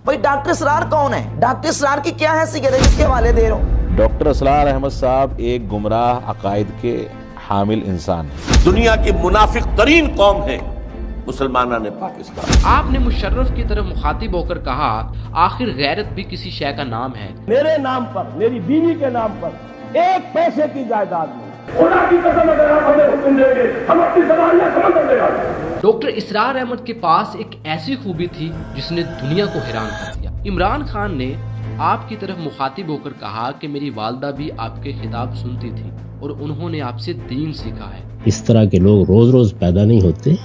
بھائی ڈاکٹر اسرار کون ہے؟ ڈاکٹر اسرار کی کیا حیثیت ہے جس کے حوالے دے رہا ہوں؟ ڈاکٹر اسرار احمد صاحب ایک گمراہ عقائد کے حامل انسان ہیں۔ دنیا کی منافق ترین قوم ہے مسلمانوں نے پاکستان۔ آپ نے مشرف کی طرف مخاطب ہو کر کہا آخر غیرت بھی کسی شے کا نام ہے۔ میرے نام پر، میری بیوی کے نام پر ایک پیسے کی جائیداد نہیں۔ خدا کی قسم اگر آپ ہمیں حکم دیں گے ہم اپنی زبان یا سمندر لے آئیں گے۔ ڈاکٹر اسرار احمد کے پاس ایک ایسی خوبی تھی جس نے دنیا کو حیران کر دیا۔ عمران خان نے آپ کی طرف مخاطب ہو کر کہا کہ میری والدہ بھی آپ کے خطاب سنتی تھی اور انہوں نے آپ سے دین سیکھا ہے۔ اس طرح کے لوگ روز روز پیدا نہیں ہوتے۔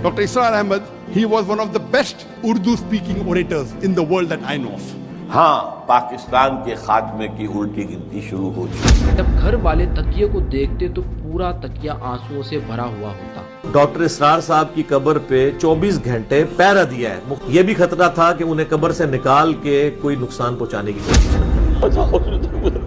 Dr. Israr Ahmad, he was one of the best Urdu-speaking orators in the world that I know of. ہاں، پاکستان کے خاتمے کی الٹی گنتی شروع ہو چکی۔ جب گھر والے تکیے کو دیکھتے تو پورا تکیہ آنسوؤں سے بھرا ہوا ہوتا۔ ڈاکٹر اسرار صاحب کی قبر پہ 24 گھنٹے پہرا دیا ہے۔ یہ بھی خطرہ تھا کہ انہیں قبر سے نکال کے کوئی نقصان پہنچانے کی کوشش نہ کرے۔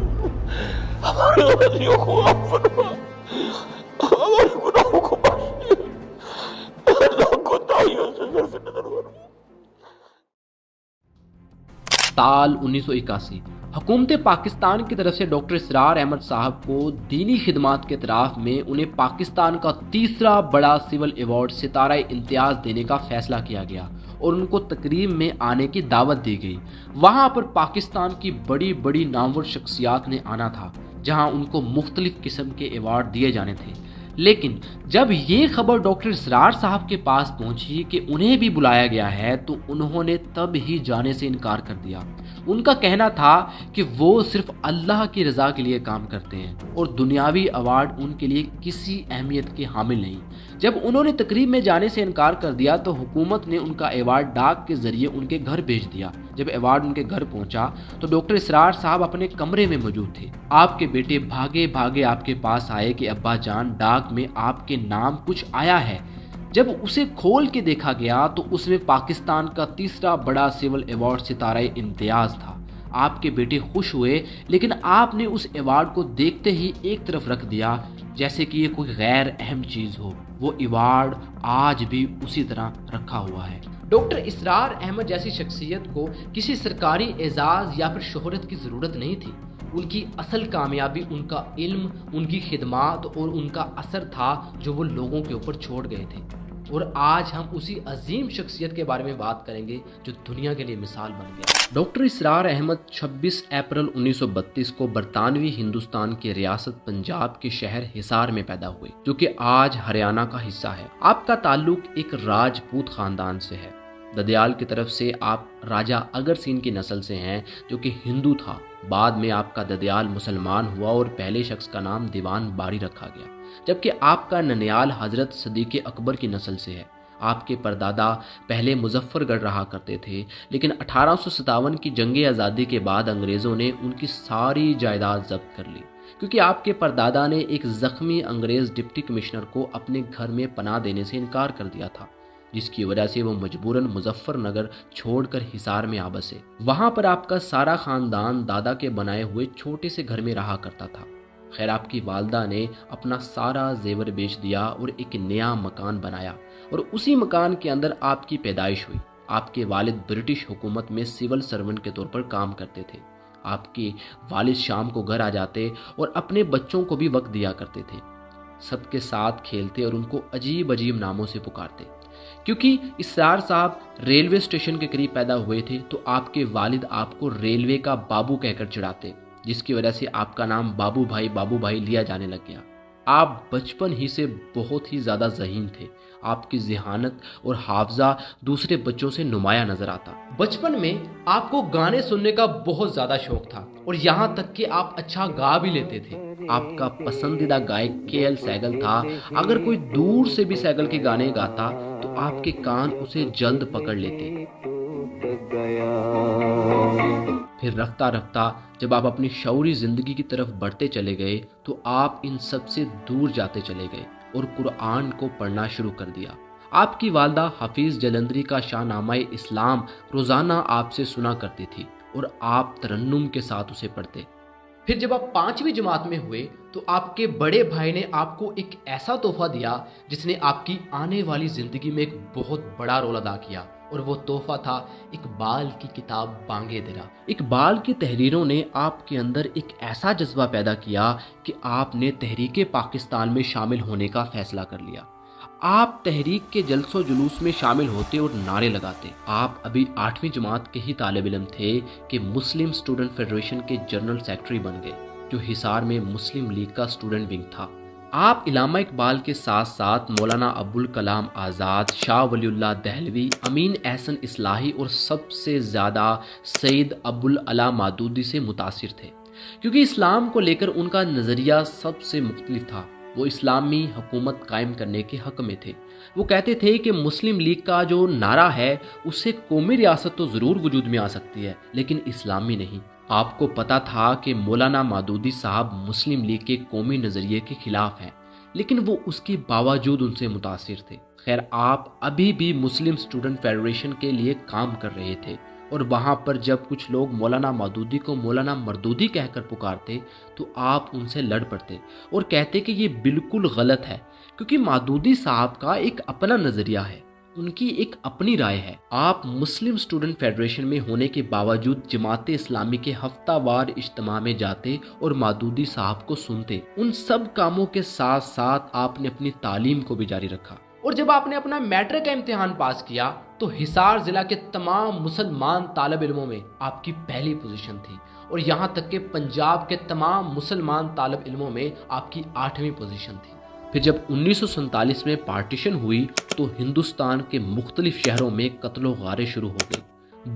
سال 1981 حکومت پاکستان کی طرف سے ڈاکٹر اسرار احمد صاحب کو دینی خدمات کے اعتراف میں انہیں پاکستان کا تیسرا بڑا سول ایوارڈ ستارہ امتیاز دینے کا فیصلہ کیا گیا اور ان کو تقریب میں آنے کی دعوت دی گئی۔ وہاں پر پاکستان کی بڑی بڑی نامور شخصیات نے آنا تھا جہاں ان کو مختلف قسم کے ایوارڈ دیے جانے تھے، لیکن جب یہ خبر ڈاکٹر اسرار صاحب کے پاس پہنچی کہ انہیں بھی بلایا گیا ہے تو انہوں نے تب ہی جانے سے انکار کر دیا۔ ان کا کہنا تھا کہ وہ صرف اللہ کی رضا کے لیے کام کرتے ہیں اور دنیاوی ایوارڈ ان کے لیے کسی اہمیت کے حامل نہیں۔ جب انہوں نے تقریب میں جانے سے انکار کر دیا تو حکومت نے ان کا ایوارڈ ڈاک کے ذریعے ان کے گھر بھیج دیا۔ جب ایوارڈ ان کے گھر پہنچا تو ڈاکٹر اسرار صاحب اپنے کمرے میں موجود تھے۔ آپ کے بیٹے بھاگے بھاگے آپ کے پاس آئے کہ ابا جان، ڈاک میں آپ کے نام کچھ آیا ہے۔ جب اسے کھول کے دیکھا گیا تو اس میں پاکستان کا تیسرا بڑا سول ایوارڈ ستارہ امتیاز تھا۔ آپ کے بیٹے خوش ہوئے، لیکن آپ نے اس ایوارڈ کو دیکھتے ہی ایک طرف رکھ دیا جیسے کہ یہ کوئی غیر اہم چیز ہو۔ وہ ایوارڈ آج بھی اسی طرح رکھا ہوا ہے۔ ڈاکٹر اسرار احمد جیسی شخصیت کو کسی سرکاری اعزاز یا پھر شہرت کی ضرورت نہیں تھی۔ ان کی اصل کامیابی ان کا علم، ان کی خدمات اور ان کا اثر تھا جو وہ لوگوں کے اوپر چھوڑ گئے تھے۔ اور آج ہم اسی عظیم شخصیت کے بارے میں بات کریں گے جو دنیا کے لیے مثال بن گیا۔ ڈاکٹر اسرار احمد 26 اپریل 1932 کو برطانوی ہندوستان کی ریاست پنجاب کے شہر حصار میں پیدا ہوئے، جو کہ آج ہریانہ کا حصہ ہے۔ آپ کا تعلق ایک راجپوت خاندان سے ہے۔ ددیال کی طرف سے آپ راجہ اگر سین کی نسل سے ہیں جو کہ ہندو تھا۔ بعد میں آپ کا ددیال مسلمان ہوا اور پہلے شخص کا نام دیوان باری رکھا گیا، جبکہ آپ کا ننیال حضرت صدیق اکبر کی نسل سے ہے۔ آپ کے پردادا پہلے مظفر گڑھ رہا کرتے تھے، لیکن 1857 کی جنگ آزادی کے بعد انگریزوں نے ان کی ساری جائیداد ضبط کر لی، کیونکہ آپ کے پردادا نے ایک زخمی انگریز ڈپٹی کمشنر کو اپنے گھر میں پناہ دینے سے انکار کر دیا تھا، جس کی وجہ سے وہ مجبوراً مظفر نگر چھوڑ کر حصار میں آ بسے۔ وہاں پر آپ کا سارا خاندان دادا کے بنائے ہوئے چھوٹے سے گھر میں رہا کرتا تھا۔ خیر، آپ کی والدہ نے اپنا سارا زیور بیچ دیا اور ایک نیا مکان بنایا اور اسی مکان کے اندر آپ کی پیدائش ہوئی۔ آپ کے والد برٹش حکومت میں سول سرونٹ کے طور پر کام کرتے تھے۔ آپ کے والد شام کو گھر آ جاتے اور اپنے بچوں کو بھی وقت دیا کرتے تھے، سب کے ساتھ کھیلتے اور ان کو عجیب عجیب ناموں سے پکارتے۔ کیونکہ اسرار صاحب ریلوے اسٹیشن کے قریب پیدا ہوئے تھے تو آپ کے والد آپ کو ریلوے کا بابو کہہ کر چڑھاتے، جس کی وجہ سے آپ کا نام بابو بھائی لیا جانے لگ گیا۔ آپ بچپن ہی سے بہت ہی زیادہ ذہین تھے۔ آپ کی ذہانت اور حافظہ دوسرے بچوں سے نمایاں نظر آتا۔ بچپن میں آپ کو گانے سننے کا بہت زیادہ شوق تھا اور یہاں تک کہ آپ اچھا گا بھی لیتے تھے۔ آپ کا پسندیدہ گائک کے ایل سہگل تھا۔ اگر کوئی دور سے بھی سہگل کے گانے گاتا تو آپ کے کان اسے جلد پکڑ لیتے۔ پھر رفتہ رفتہ جب آپ اپنی شعوری زندگی کی طرف بڑھتے چلے گئے تو آپ ان سب سے دور جاتے چلے گئے اور قرآن کو پڑھنا شروع کر دیا۔ آپ کی والدہ حفیظ جلندری کا شاہ نامہ اسلام روزانہ آپ سے سنا کرتی تھی اور آپ ترنم کے ساتھ اسے پڑھتے۔ پھر جب آپ 5ویں جماعت میں ہوئے تو آپ کے بڑے بھائی نے آپ کو ایک ایسا تحفہ دیا جس نے آپ کی آنے والی زندگی میں ایک بہت بڑا رول ادا کیا۔ اور وہ تحفہ تھا اقبال کی کتاب بانگے درا۔ اقبال کی تحریروں نے آپ کے اندر ایک ایسا جذبہ پیدا کیا کہ آپ نے تحریک پاکستان میں شامل ہونے کا فیصلہ کر لیا۔ آپ تحریک کے جلسہ و جلوس میں شامل ہوتے اور نعرے لگاتے۔ آپ ابھی 8ویں جماعت کے ہی طالب علم تھے کہ مسلم اسٹوڈنٹ فیڈریشن کے جنرل سیکرٹری بن گئے، جو حصار میں مسلم لیگ کا اسٹوڈنٹ ونگ تھا۔ آپ علامہ اقبال کے ساتھ ساتھ مولانا ابوالکلام آزاد، شاہ ولی اللہ دہلوی، امین احسن اصلاحی اور سب سے زیادہ سید ابوالعلا مودودی سے متاثر تھے، کیونکہ اسلام کو لے کر ان کا نظریہ سب سے مختلف تھا۔ وہ اسلامی حکومت قائم کرنے کے حق میں تھے۔ وہ کہتے تھے کہ مسلم لیگ کا جو نعرہ ہے اس سے قومی ریاست تو ضرور وجود میں آ سکتی ہے، لیکن اسلامی نہیں۔ آپ کو پتا تھا کہ مولانا مودودی صاحب مسلم لیگ کے قومی نظریے کے خلاف ہیں، لیکن وہ اس کے باوجود ان سے متاثر تھے۔ خیر، آپ ابھی بھی مسلم اسٹوڈنٹ فیڈریشن کے لیے کام کر رہے تھے، اور وہاں پر جب کچھ لوگ مولانا مودودی کو مولانا مردودی کہہ کر پکارتے تو آپ ان سے لڑ پڑتے اور کہتے کہ یہ بالکل غلط ہے، کیونکہ مودودی صاحب کا ایک اپنا نظریہ ہے، ان کی ایک اپنی رائے ہے۔ آپ مسلم اسٹوڈنٹ فیڈریشن میں ہونے کے باوجود جماعت اسلامی کے ہفتہ وار اجتماع میں جاتے اور مودودی صاحب کو سنتے۔ ان سب کاموں کے ساتھ ساتھ آپ نے اپنی تعلیم کو بھی جاری رکھا، اور جب آپ نے اپنا میٹرک کا امتحان پاس کیا تو حصار ضلع کے تمام مسلمان طالب علموں میں آپ کی پہلی پوزیشن تھی، اور یہاں تک کہ پنجاب کے تمام مسلمان طالب علموں میں آپ کی 8ویں پوزیشن تھی۔ پھر جب 1947 میں پارٹیشن ہوئی تو ہندوستان کے مختلف شہروں میں قتل و غارے شروع ہو گئی۔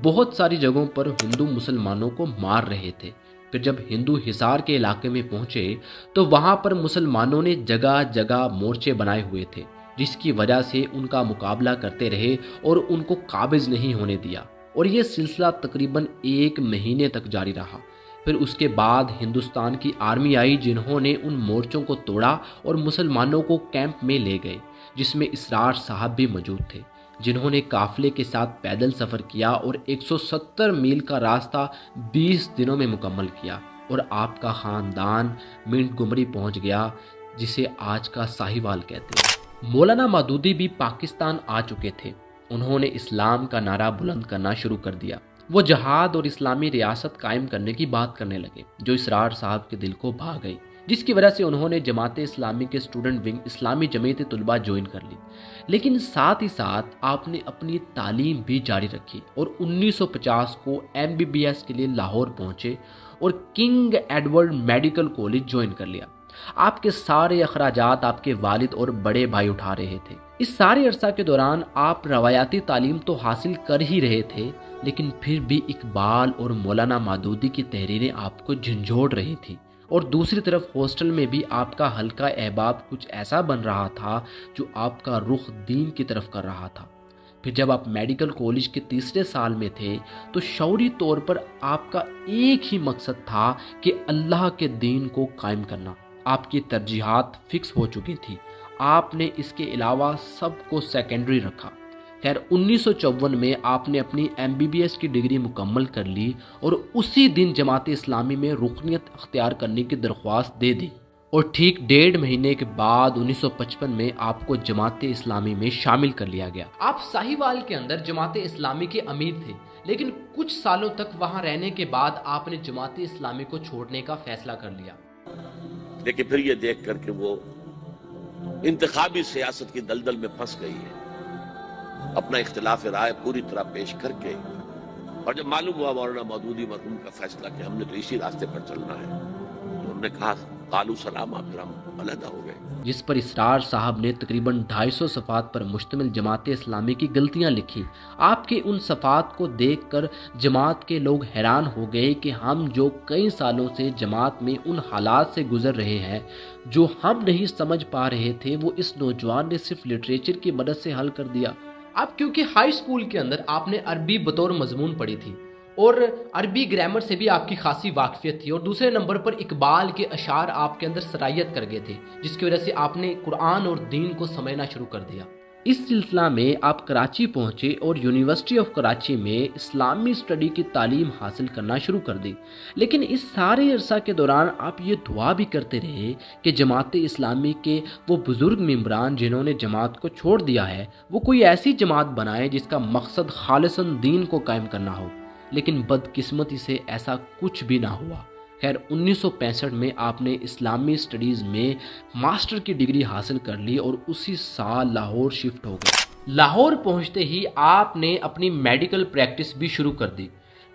بہت ساری جگہوں پر ہندو مسلمانوں کو مار رہے تھے۔ پھر جب ہندو حصار کے علاقے میں پہنچے تو وہاں پر مسلمانوں نے جگہ جگہ مورچے بنائے ہوئے تھے، جس کی وجہ سے ان کا مقابلہ کرتے رہے اور ان کو قابض نہیں ہونے دیا، اور یہ سلسلہ تقریباً 1 مہینے تک جاری رہا۔ پھر اس کے بعد ہندوستان کی آرمی آئی، جنہوں نے ان مورچوں کو توڑا اور مسلمانوں کو کیمپ میں لے گئے، جس میں اسرار صاحب بھی موجود تھے، جنہوں نے قافلے کے ساتھ پیدل سفر کیا اور 170 میل کا راستہ 20 دنوں میں مکمل کیا، اور آپ کا خاندان منٹ گمری پہنچ گیا، جسے آج کا ساہیوال کہتے ہیں۔ مولانا مودودی بھی پاکستان آ چکے تھے۔ انہوں نے اسلام کا نعرہ بلند کرنا شروع کر دیا۔ وہ جہاد اور اسلامی ریاست قائم کرنے کی بات کرنے لگے، جو اسرار صاحب کے دل کو بھا گئی، جس کی وجہ سے انہوں نے جماعت اسلامی کے اسٹوڈنٹ ونگ اسلامی جمعیت طلبہ جوائن کر لی۔ لیکن ساتھ ہی ساتھ آپ نے اپنی تعلیم بھی جاری رکھی اور 1950 کو MBBS کے لیے لاہور پہنچے اور king Edward medical college join کر لیا۔ آپ کے سارے اخراجات آپ کے والد اور بڑے بھائی اٹھا رہے تھے۔ اس سارے عرصہ کے دوران آپ روایتی تعلیم تو حاصل کر ہی رہے تھے، لیکن پھر بھی اقبال اور مولانا مودودی کی تحریریں آپ کو جھنجھوڑ رہی تھی، اور دوسری طرف ہاسٹل میں بھی آپ کا حلقہ احباب کچھ ایسا بن رہا تھا جو آپ کا رخ دین کی طرف کر رہا تھا۔ پھر جب آپ میڈیکل کالج کے 3 سال میں تھے تو شعوری طور پر آپ کا ایک ہی مقصد تھا کہ اللہ کے دین کو قائم کرنا۔ آپ کی ترجیحات فکس ہو چکی تھی، آپ نے اس کے علاوہ سب کو سیکنڈری رکھا۔ خیر 1954 میں آپ نے اپنی MBBS کی ڈگری مکمل کر لی اور اسی دن جماعت اسلامی میں رکنیت اختیار کرنے کی درخواست دے دی، اور ٹھیک 1.5 مہینے کے بعد 1955 میں آپ کو جماعت اسلامی میں شامل کر لیا گیا۔ آپ ساہیوال کے اندر جماعت اسلامی کے امیر تھے، لیکن کچھ سالوں تک وہاں رہنے کے بعد آپ نے جماعت اسلامی کو چھوڑنے کا فیصلہ کر لیا۔ لیکن پھر یہ دیکھ کر کہ وہ انتخابی سیاست کی دلدل میں پھنس گئی ہے، اپنا اختلاف رائے پوری طرح پیش کر کے، اور جب معلوم ہوا مولانا مودودی مرحوم کا فیصلہ کہ ہم نے تو اسی راستے پر چلنا ہے، تو انہوں نے کہا قالوا سلاما، پھر ہم علیحدہ ہو گئے۔ جس پر اسرار صاحب نے تقریباً 250 صفحات پر مشتمل جماعت اسلامی کی غلطیاں لکھی۔ آپ کے ان صفحات کو دیکھ کر جماعت کے لوگ حیران ہو گئے کہ ہم جو کئی سالوں سے جماعت میں ان حالات سے گزر رہے ہیں جو ہم نہیں سمجھ پا رہے تھے، وہ اس نوجوان نے صرف لٹریچر کی مدد سے حل کر دیا۔ اب کیونکہ ہائی اسکول کے اندر آپ نے عربی بطور مضمون پڑھی تھی اور عربی گرامر سے بھی آپ کی خاصی واقفیت تھی، اور دوسرے نمبر پر اقبال کے اشعار آپ کے اندر صلاحیت کر گئے تھے، جس کی وجہ سے آپ نے قرآن اور دین کو سمجھنا شروع کر دیا۔ اس سلسلہ میں آپ کراچی پہنچے اور یونیورسٹی آف کراچی میں اسلامی اسٹڈی کی تعلیم حاصل کرنا شروع کر دی، لیکن اس سارے عرصہ کے دوران آپ یہ دعا بھی کرتے رہے کہ جماعت اسلامی کے وہ بزرگ ممبران جنہوں نے جماعت کو چھوڑ دیا ہے وہ کوئی ایسی جماعت بنائے جس کا مقصد خالصاً دین کو قائم کرنا ہو، لیکن بدقسمتی سے ایسا کچھ بھی نہ ہوا۔ خیر 1965 میں آپ نے اسلامی اسٹڈیز میں ماسٹر کی ڈگری حاصل کر لی اور اسی سال لاہور شفٹ ہو گئے۔ لاہور پہنچتے ہی آپ نے اپنی میڈیکل پریکٹس بھی شروع کر دی،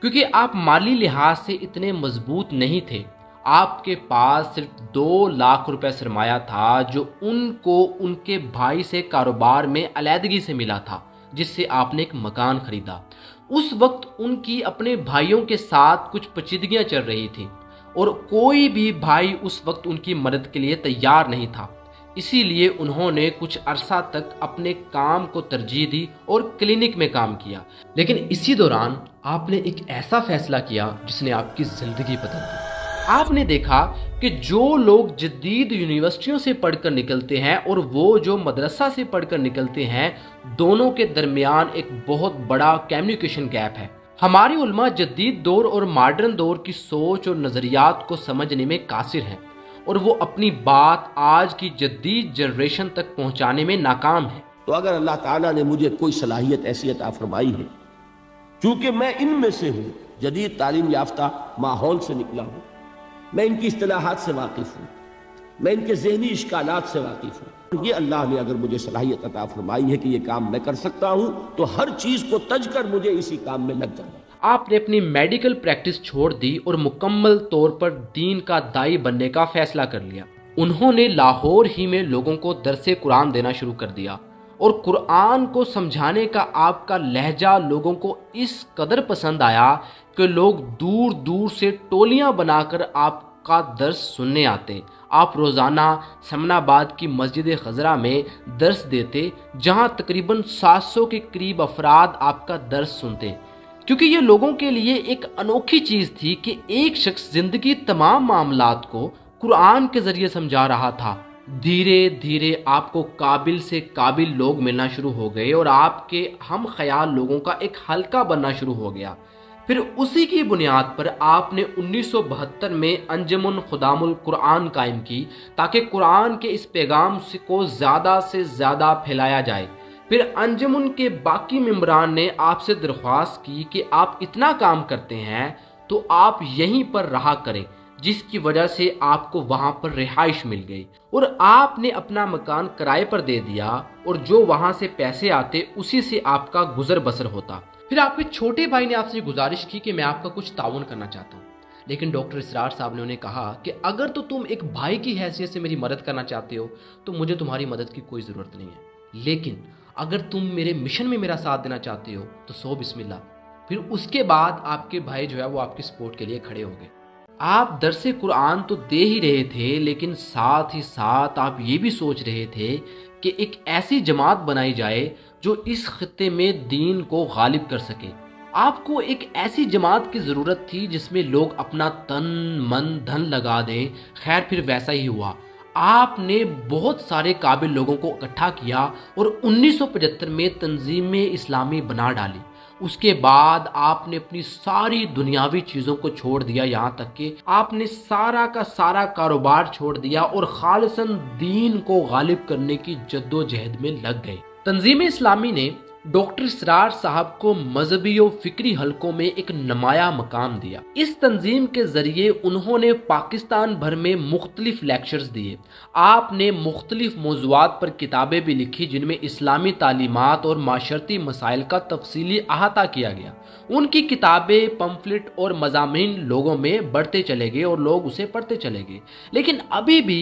کیونکہ آپ مالی لحاظ سے اتنے مضبوط نہیں تھے۔ آپ کے پاس صرف 2 لاکھ روپے سرمایہ تھا جو ان کو ان کے بھائی سے کاروبار میں علیحدگی سے ملا تھا، جس سے آپ نے ایک مکان خریدا۔ اس وقت ان کی اپنے بھائیوں کے ساتھ کچھ پیچیدگیاں چل رہی تھیں اور کوئی بھی بھائی اس وقت ان کی مدد کے لیے تیار نہیں تھا، اسی لیے انہوں نے کچھ عرصہ تک اپنے کام کو ترجیح دی اور کلینک میں کام کیا۔ لیکن اسی دوران آپ نے ایک ایسا فیصلہ کیا جس نے آپ کی زندگی بدل دی۔ آپ نے دیکھا کہ جو لوگ جدید یونیورسٹیوں سے پڑھ کر نکلتے ہیں اور وہ جو مدرسہ سے پڑھ کر نکلتے ہیں، دونوں کے درمیان ایک بہت بڑا کمیونیکیشن گیپ ہے۔ ہماری علماء جدید دور اور ماڈرن دور کی سوچ اور نظریات کو سمجھنے میں قاصر ہیں، اور وہ اپنی بات آج کی جدید جنریشن تک پہنچانے میں ناکام ہیں۔ تو اگر اللہ تعالیٰ نے مجھے کوئی صلاحیت ایسی عطا فرمائی ہے، چونکہ میں ان میں سے ہوں، جدید تعلیم یافتہ ماحول سے نکلا ہوں، میں ان کی اصطلاحات سے واقف ہوں، میں ان کے ذہنی اشکالات سے واقف ہوں، یہ اللہ نے اگر مجھے صلاحیت عطا فرمائی ہے کہ یہ کام میں کر سکتا ہوں، تو ہر چیز کو تج کر مجھے اسی کام میں لگ جانا۔ آپ نے اپنی میڈیکل پریکٹس چھوڑ دی اور مکمل طور پر دین کا داعی بننے کا فیصلہ کر لیا۔ انہوں نے لاہور ہی میں لوگوں کو درس قرآن دینا شروع کر دیا، اور قرآن کو سمجھانے کا آپ کا لہجہ لوگوں کو اس قدر پسند آیا کہ لوگ دور دور سے ٹولیاں بنا کر آپ کا درس سننے آتے۔ آپ روزانہ سمن آباد کی مسجد خضرا میں درس دیتے، جہاں تقریباً 700 کے قریب افراد آپ کا درس سنتے، کیونکہ یہ لوگوں کے لیے ایک انوکھی چیز تھی کہ ایک شخص زندگی تمام معاملات کو قرآن کے ذریعے سمجھا رہا تھا۔ دھیرے دھیرے آپ کو قابل سے قابل لوگ ملنا شروع ہو گئے اور آپ کے ہم خیال لوگوں کا ایک حلقہ بننا شروع ہو گیا۔ پھر اسی کی بنیاد پر آپ نے 1972 میں انجمن خدام القرآن قائم کی، تاکہ قرآن کے اس پیغام کو زیادہ سے زیادہ پھیلایا جائے۔ پھر انجمن کے باقی ممبران نے آپ سے درخواست کی کہ آپ اتنا کام کرتے ہیں تو آپ یہیں پر رہا کریں، جس کی وجہ سے آپ کو وہاں پر رہائش مل گئی، اور آپ نے اپنا مکان کرائے پر دے دیا، اور جو وہاں سے پیسے آتے اسی سے آپ کا گزر بسر ہوتا۔ پھر آپ کے چھوٹے بھائی نے آپ سے گزارش کی کہ میں آپ کا کچھ تعاون کرنا چاہتا ہوں، لیکن ڈاکٹر اسرار صاحب نے انہیں کہا کہ اگر تو تم ایک بھائی کی حیثیت سے میری مدد کرنا چاہتے ہو تو مجھے تمہاری مدد کی کوئی ضرورت نہیں ہے، لیکن اگر تم میرے مشن میں میرا ساتھ دینا چاہتے ہو تو سو بسم اللہ۔ پھر اس کے بعد آپ کے بھائی جو ہے وہ آپ کی سپورٹ کے لیے کھڑے ہو گئے۔ آپ درس قرآن تو دے ہی رہے تھے، لیکن ساتھ ہی ساتھ آپ یہ بھی سوچ رہے تھے کہ ایک ایسی جماعت بنائی جائے جو اس خطے میں دین کو غالب کر سکے۔ آپ کو ایک ایسی جماعت کی ضرورت تھی جس میں لوگ اپنا تن من دھن لگا دیں۔ خیر پھر ویسا ہی ہوا۔ آپ نے بہت سارے قابل لوگوں کو اکٹھا کیا اور 1975 میں تنظیم اسلامی بنا ڈالی۔ اس کے بعد آپ نے اپنی ساری دنیاوی چیزوں کو چھوڑ دیا، یہاں تک کہ آپ نے سارا کا سارا کاروبار چھوڑ دیا اور خالصاً دین کو غالب کرنے کی جد و جہد میں لگ گئے۔ تنظیم اسلامی نے ڈاکٹر اسرار صاحب کو مذہبی و فکری حلقوں میں ایک نمایاں مقام دیا۔ اس تنظیم کے ذریعے انہوں نے پاکستان بھر میں مختلف لیکچرز دیے۔ آپ نے مختلف موضوعات پر کتابیں بھی لکھی جن میں اسلامی تعلیمات اور معاشرتی مسائل کا تفصیلی احاطہ کیا گیا۔ ان کی کتابیں، پمفلٹ اور مضامین لوگوں میں بڑھتے چلے گئے اور لوگ اسے پڑھتے چلے گئے، لیکن ابھی بھی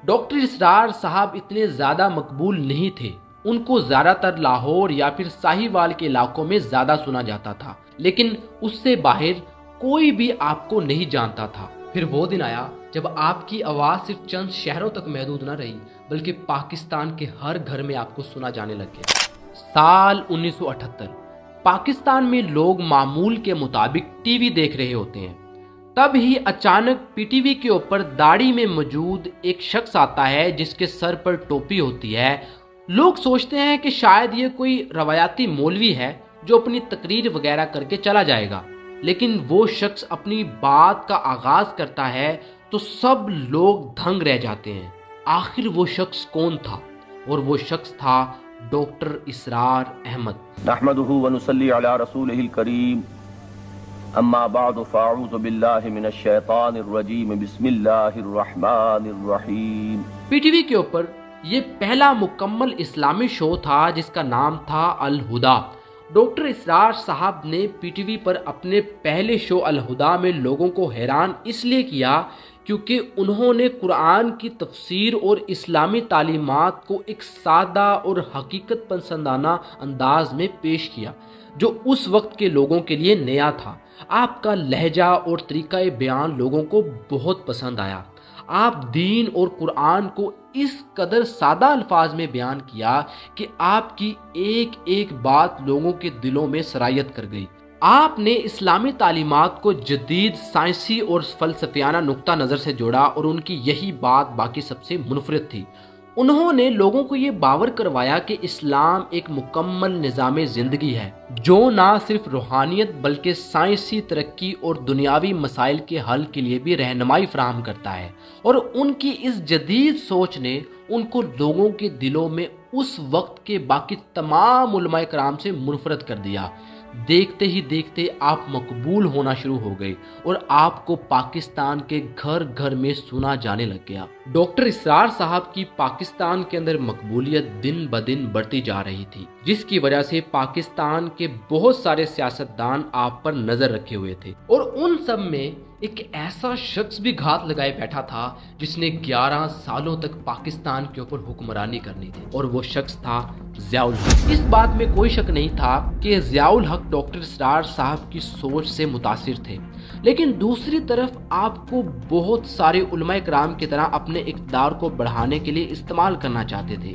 ڈاکٹر اسرار صاحب اتنے زیادہ مقبول نہیں تھے۔ ان کو زیادہ تر لاہور یا پھر ساہیوال کے علاقوں میں زیادہ سنا جاتا تھا، لیکن اس سے باہر کوئی بھی آپ کو نہیں جانتا تھا۔ پھر وہ دن آیا جب آپ کی آواز صرف چند شہروں تک محدود نہ رہی، بلکہ پاکستان کے ہر گھر میں آپ کو سنا جانے لگ گیا۔ سال 1978 پاکستان میں لوگ معمول کے مطابق ٹی وی دیکھ رہے ہوتے ہیں، تب ہی اچانک پی ٹی وی کے اوپر داڑھی میں موجود ایک شخص آتا ہے جس کے سر پر ٹوپی ہوتی ہے، لوگ سوچتے ہیں کہ شاید یہ کوئی روایتی مولوی ہے جو اپنی تقریر وغیرہ کر کے چلا جائے گا، لیکن وہ شخص اپنی بات کا آغاز کرتا ہے تو سب لوگ دھنگ رہ جاتے ہیں۔ آخر وہ شخص کون تھا؟ اور وہ شخص تھا ڈاکٹر اسرار احمد۔ نحمده ونصلي على رسوله الكريم، اما بعد فاعوذ باللہ من الشیطان الرجیم، بسم اللہ الرحمن الرحیم۔ پی ٹی وی کے اوپر یہ پہلا مکمل اسلامی شو تھا جس کا نام تھا الہدا۔ ڈاکٹر اسرار صاحب نے پی ٹی وی پر اپنے پہلے شو الہدا میں لوگوں کو حیران اس لیے کیا کیونکہ انہوں نے قرآن کی تفسیر اور اسلامی تعلیمات کو ایک سادہ اور حقیقت پسندانہ انداز میں پیش کیا جو اس وقت کے لوگوں کے لیے نیا تھا۔ آپ کا لہجہ اور طریقہ بیان لوگوں کو بہت پسند آیا۔ آپ دین اور قرآن کو اس قدر سادہ الفاظ میں بیان کیا کہ آپ کی ایک ایک بات لوگوں کے دلوں میں سرایت کر گئی۔ آپ نے اسلامی تعلیمات کو جدید سائنسی اور فلسفیانہ نقطہ نظر سے جوڑا اور ان کی یہی بات باقی سب سے منفرد تھی۔ انہوں نے لوگوں کو یہ باور کروایا کہ اسلام ایک مکمل نظام زندگی ہے جو نہ صرف روحانیت بلکہ سائنسی ترقی اور دنیاوی مسائل کے حل کے لیے بھی رہنمائی فراہم کرتا ہے، اور ان کی اس جدید سوچ نے ان کو لوگوں کے دلوں میں اس وقت کے باقی تمام علماء کرام سے منفرد کر دیا۔ دیکھتے ہی دیکھتے آپ مقبول ہونا شروع ہو گئے اور آپ کو پاکستان کے گھر گھر میں سنا جانے لگ گیا۔ ڈاکٹر اسرار صاحب کی پاکستان کے اندر مقبولیت دن بدن بڑھتی جا رہی تھی، جس کی وجہ سے پاکستان کے بہت سارے سیاستدان آپ پر نظر رکھے ہوئے تھے، اور ان سب میں ایک ایسا شخص بھی گھات لگائے بیٹھا تھا جس نے 11 سالوں تک پاکستان کے اوپر حکمرانی کرنی تھی، اور وہ شخص تھا ضیاء الحق۔ اس بات میں کوئی شک نہیں تھا کہ ضیاء الحق ڈاکٹر اسرار صاحب کی سوچ سے متاثر تھے، لیکن دوسری طرف آپ کو بہت سارے علماء کرام کی طرح اپنے اقتدار کو بڑھانے کے لیے استعمال کرنا چاہتے تھے۔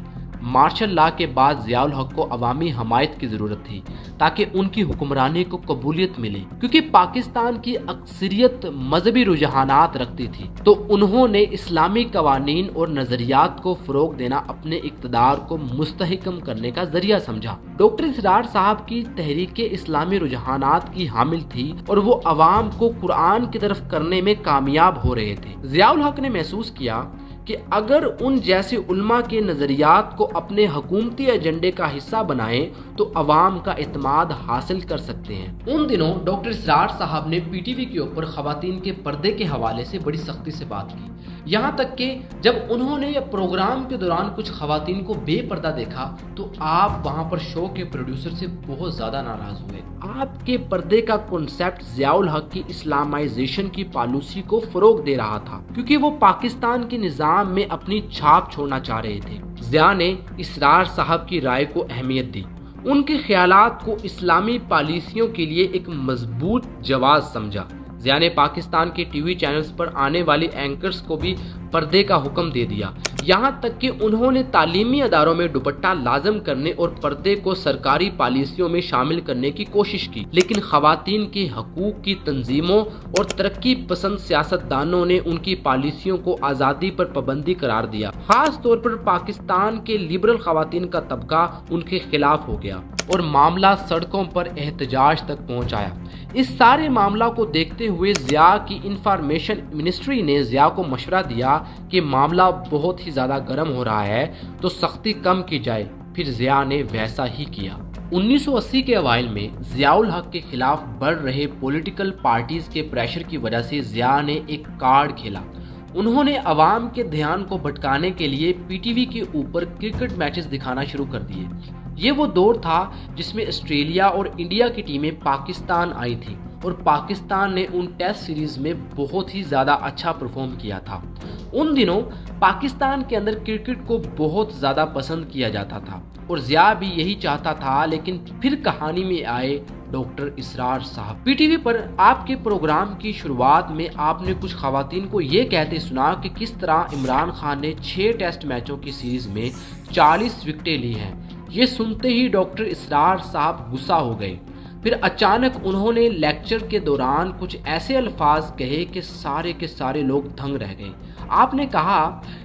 مارشل لا کے بعد ضیاء الحق کو عوامی حمایت کی ضرورت تھی تاکہ ان کی حکمرانی کو قبولیت ملے، کیونکہ پاکستان کی اکثریت مذہبی رجحانات رکھتی تھی، تو انہوں نے اسلامی قوانین اور نظریات کو فروغ دینا اپنے اقتدار کو مستحکم کرنے کا ذریعہ سمجھا۔ ڈاکٹر اسرار صاحب کی تحریک اسلامی رجحانات کی حامل تھی اور وہ عوام کو قرآن کی طرف کرنے میں کامیاب ہو رہے تھے۔ ضیاء الحق نے محسوس کیا کہ اگر ان جیسے علماء کے نظریات کو اپنے حکومتی ایجنڈے کا حصہ بنائیں تو عوام کا اعتماد حاصل کر سکتے ہیں۔ ان دنوں ڈاکٹر اسرار صاحب نے پی ٹی وی کے اوپر خواتین کے پردے کے حوالے سے بڑی سختی سے بات کی، یہاں تک کہ جب انہوں نے پروگرام کے دوران کچھ خواتین کو بے پردہ دیکھا تو آپ وہاں پر شو کے پروڈیوسر سے بہت زیادہ ناراض ہوئے۔ آپ کے پردے کا کنسیپٹ ضیاء الحق کی اسلامائزیشن کی پالیسی کو فروغ دے رہا تھا، کیونکہ وہ پاکستان کے نظام میں اپنی چھاپ چھوڑنا چاہ رہے تھے۔ ضیاء نے اسرار صاحب کی رائے کو اہمیت دی، ان کے خیالات کو اسلامی پالیسیوں کے لیے ایک مضبوط جواز سمجھا۔ ضیاء نے پاکستان کے ٹی وی چینلز پر آنے والے اینکرز کو بھی پردے کا حکم دے دیا، یہاں تک کہ انہوں نے تعلیمی اداروں میں دوپٹہ لازم کرنے اور پردے کو سرکاری پالیسیوں میں شامل کرنے کی کوشش کی، لیکن خواتین کے حقوق کی تنظیموں اور ترقی پسند سیاستدانوں نے ان کی پالیسیوں کو آزادی پر پابندی قرار دیا۔ خاص طور پر پاکستان کے لبرل خواتین کا طبقہ ان کے خلاف ہو گیا اور معاملہ سڑکوں پر احتجاج تک پہنچایا۔ اس سارے معاملہ کو دیکھتے ہوئے ضیاء کی انفارمیشن منسٹری نے ضیاء کو مشورہ دیا کہ معاملہ بہت ہی زیادہ گرم ہو رہا ہے تو سختی کم کی جائے، پھر ضیاء نے ویسا ہی کیا۔ 1980 کے اوائل میں ضیاء الحق کے خلاف بڑھ رہے پولیٹیکل پارٹیز کے پریشر کی وجہ سے ضیاء نے ایک کارڈ کھیلا۔ انہوں نے عوام کے دھیان کو بھٹکانے کے لیے پی ٹی وی کے اوپر کرکٹ میچز دکھانا شروع کر دیے۔ یہ وہ دور تھا جس میں آسٹریلیا اور انڈیا کی ٹیمیں پاکستان آئی تھیں اور پاکستان نے ان ٹیسٹ سیریز میں بہت ہی زیادہ اچھا پرفارم کیا تھا۔ ان دنوں پاکستان کے اندر کرکٹ کو بہت زیادہ پسند کیا جاتا تھا اور ضیاء بھی یہی چاہتا تھا، لیکن پھر کہانی میں آئے ڈاکٹر اسرار صاحب۔ پی ٹی وی پر آپ کے پروگرام کی شروعات میں آپ نے کچھ خواتین کو یہ کہتے سنا کہ کس طرح عمران خان نے 6 ٹیسٹ میچوں کی سیریز میں 40 وکٹیں لی ہیں۔ یہ سنتے ہی ڈاکٹر اسرار صاحب غصہ ہو گئے۔ پھر اچانک انہوں نے لیکچر کے دوران کچھ ایسے الفاظ کہے کہ سارے کے سارے لوگ دھنگ رہ گئے۔ آپ نے کہا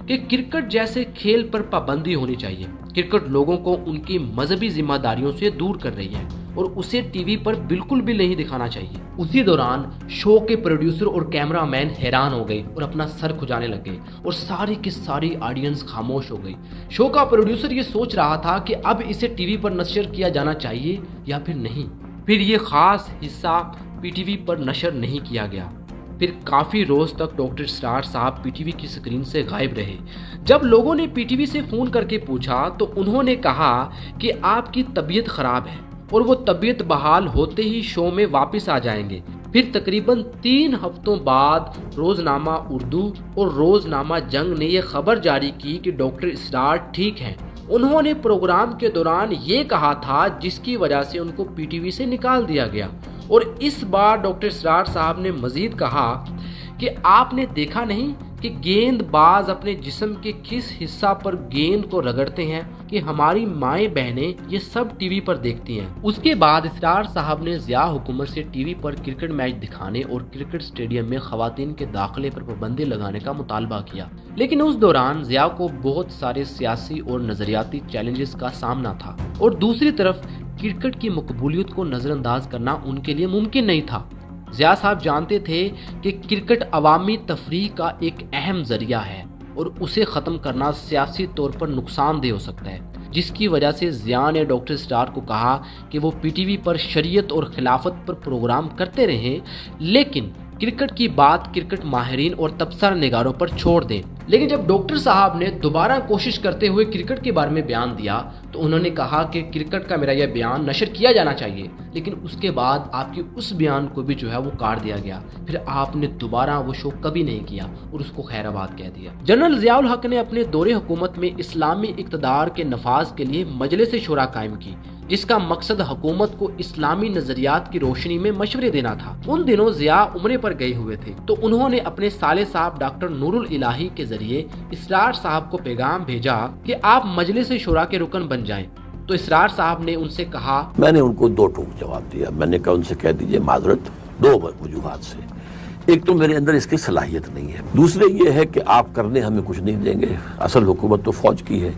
کہ کرکٹ جیسے کھیل پر پابندی ہونی چاہیے، کرکٹ لوگوں کو ان کی مذہبی ذمہ داریوں سے دور کر رہی ہے اور اسے ٹی وی پر بالکل بھی نہیں دکھانا چاہیے۔ اسی دوران شو کے پروڈیوسر اور کیمرہ مین حیران ہو گئے اور اپنا سر کھجانے لگے اور ساری کی ساری آڈینس خاموش ہو گئی۔ شو کا پروڈیوسر یہ سوچ رہا تھا کہ اب اسے ٹی وی پر نشر کیا جانا چاہیے یا پھر نہیں۔ پھر یہ خاص حصہ پی ٹی وی پر نشر نہیں کیا گیا۔ پھر کافی روز تک ڈاکٹر اسرار صاحب پی ٹی وی کی سکرین سے غائب رہے۔ جب لوگوں نے پی ٹی وی سے فون کر کے پوچھا تو انہوں نے کہا کہ آپ کی طبیعت خراب ہے اور وہ طبیعت بحال ہوتے ہی شو میں واپس آ جائیں گے۔ پھر تقریباً 3 ہفتوں بعد روزنامہ اردو اور روزنامہ جنگ نے یہ خبر جاری کی کہ ڈاکٹر اسرار ٹھیک ہیں۔ انہوں نے پروگرام کے دوران یہ کہا تھا جس کی وجہ سے ان کو پی ٹی وی سے نکال دیا گیا۔ اور اس بار ڈاکٹر اسرار صاحب نے مزید کہا کہ آپ نے دیکھا نہیں کہ گیند باز اپنے جسم کے کس حصہ پر گیند کو رگڑتے ہیں کہ ہماری مائیں بہنیں یہ سب ٹی وی پر دیکھتی ہیں۔ اس کے بعد اسرار صاحب نے ضیاء حکومت سے ٹی وی پر کرکٹ میچ دکھانے اور کرکٹ اسٹیڈیم میں خواتین کے داخلے پر پابندی لگانے کا مطالبہ کیا، لیکن اس دوران ضیاء کو بہت سارے سیاسی اور نظریاتی چیلنجز کا سامنا تھا اور دوسری طرف کرکٹ کی مقبولیت کو نظر انداز کرنا ان کے لیے ممکن نہیں تھا۔ ضیاء صاحب جانتے تھے کہ کرکٹ عوامی تفریح کا ایک اہم ذریعہ ہے اور اسے ختم کرنا سیاسی طور پر نقصان دہ ہو سکتا ہے، جس کی وجہ سے ضیاء نے ڈاکٹر اسرار کو کہا کہ وہ پی ٹی وی پر شریعت اور خلافت پر پروگرام کرتے رہیں، لیکن کرکٹ کی بات کرکٹ ماہرین اور تبصرہ نگاروں پر چھوڑ دیں۔ لیکن جب ڈاکٹر صاحب نے دوبارہ کوشش کرتے ہوئے کرکٹ کے بارے میں بیان دیا تو انہوں نے کہا کہ کرکٹ کا میرا یہ بیان نشر کیا جانا چاہیے، لیکن اس کے بعد آپ کے اس بیان کو بھی جو ہے وہ کاٹ دیا گیا۔ پھر آپ نے دوبارہ وہ شو کبھی نہیں کیا اور اس کو خیر آباد کہہ دیا۔ جنرل ضیاء الحق نے اپنے دور حکومت میں اسلامی اقتدار کے نفاذ کے لیے مجلس شورا قائم کی، جس کا مقصد حکومت کو اسلامی نظریات کی روشنی میں مشورے دینا تھا۔ ان دنوں ضیاء عمرے پر گئے ہوئے تھے تو انہوں نے اپنے سالے صاحب ڈاکٹر نور الہی کے ذریعے اسرار صاحب کو پیغام بھیجا کہ آپ مجلس شورا کے رکن بن جائیں، تو اسرار صاحب نے ان سے کہا، میں نے ان کو 2 ٹوک جواب دیا۔ میں نے کہا ان سے کہہ دیجئے معذرت 2 وجوہات سے۔ ایک تو میرے اندر اس کی صلاحیت نہیں ہے، دوسرے یہ ہے کہ آپ کرنے ہمیں کچھ نہیں دیں گے، اصل حکومت تو فوج کی ہے